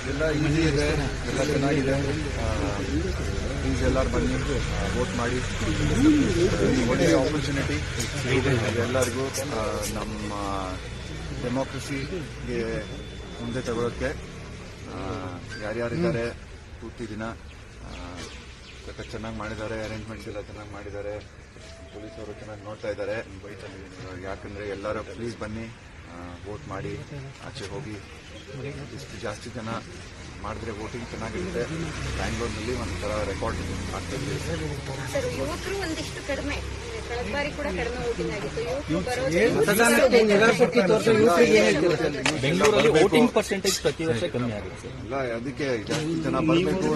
ಎಲ್ಲ ಈಸಿ ಇದೆ, ಎಲ್ಲ ಚೆನ್ನಾಗಿದೆ. ಪ್ಲೀಸ್ ಎಲ್ಲರೂ ಬನ್ನಿ, ವೋಟ್ ಮಾಡಿ. ಒಳ್ಳೆಯ ಆಪರ್ಚುನಿಟಿ ಎಲ್ಲರಿಗೂ ನಮ್ಮ ಡೆಮೋಕ್ರಸಿಗೆ ಮುಂದೆ ತಗೊಳ್ಳೋಕ್ಕೆ. ಯಾರ್ಯಾರಿದ್ದಾರೆ ಪೂರ್ತಿ ದಿನ ಚೆನ್ನಾಗಿ ಮಾಡಿದ್ದಾರೆ, ಅರೇಂಜ್ಮೆಂಟ್ಸ್ ಎಲ್ಲ ಚೆನ್ನಾಗಿ ಮಾಡಿದ್ದಾರೆ, ಪೊಲೀಸರು ಚೆನ್ನಾಗಿ ನೋಡ್ತಾ ಇದ್ದಾರೆ. ಯಾಕಂದರೆ ಎಲ್ಲರೂ ಪ್ಲೀಸ್ ಬನ್ನಿ, ವೋಟ್ ಮಾಡಿ, ಆಚೆ ಹೋಗಿ. ಇಷ್ಟು ಜಾಸ್ತಿ ಜನ ಮಾಡಿದ್ರೆ ವೋಟಿಂಗ್ ಚೆನ್ನಾಗಿರುತ್ತೆ. ಬ್ಯಾಂಗ್ಳೂರಿನಲ್ಲಿ ಒಂಥರ ರೆಕಾರ್ಡ್ ಆಗ್ತದೆ. ಸರ್, ಯುವಕರು ಒಂದಿಷ್ಟು ಕಡಿಮೆ, ಕಳೆದ ಬಾರಿ ಕೂಡ ಕಡಿಮೆ ವೋಟಿಂಗ್ ಆಗಿತ್ತು. ಬೆಂಗಳೂರಲ್ಲಿ ವೋಟಿಂಗ್ ಪರ್ಸೆಂಟೇಜ್ ಪ್ರತಿ ವರ್ಷ ಕಮ್ಮಿ ಆಗುತ್ತೆ. ಇಲ್ಲ, ಅದಕ್ಕೆ ಜಾಸ್ತಿ ಜನ ಬರಬೇಕು.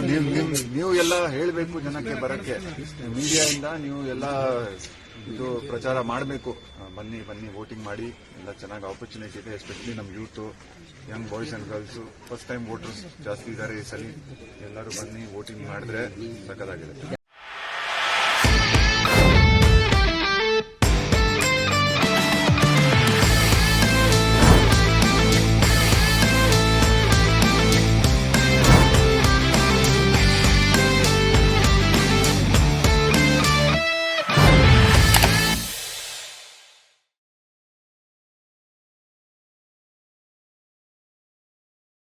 ನೀವು ಎಲ್ಲ ಹೇಳಬೇಕು ಜನಕ್ಕೆ ಬರಕ್ಕೆ. ಮೀಡಿಯಾದಿಂದ ನೀವು ಎಲ್ಲ ಇದು ಪ್ರಚಾರ ಮಾಡಬೇಕು. ಬನ್ನಿ ಬನ್ನಿ, ವೋಟಿಂಗ್ ಮಾಡಿ. ಎಲ್ಲ ಚೆನ್ನಾಗಿ ಆಪರ್ಚುನಿಟಿ ಇದೆ. ಎಸ್ಪೆಷಲಿ ನಮ್ಮ youth, Young boys and girls, first time voters ಜಾಸ್ತಿ ಇದ್ದಾರೆ ಈ ಸಲ. ಎಲ್ಲರೂ ಬನ್ನಿ, ವೋಟಿಂಗ್ ಮಾಡಿದ್ರೆ ಸಕ್ಕತ್ತಾಗಿದೆ.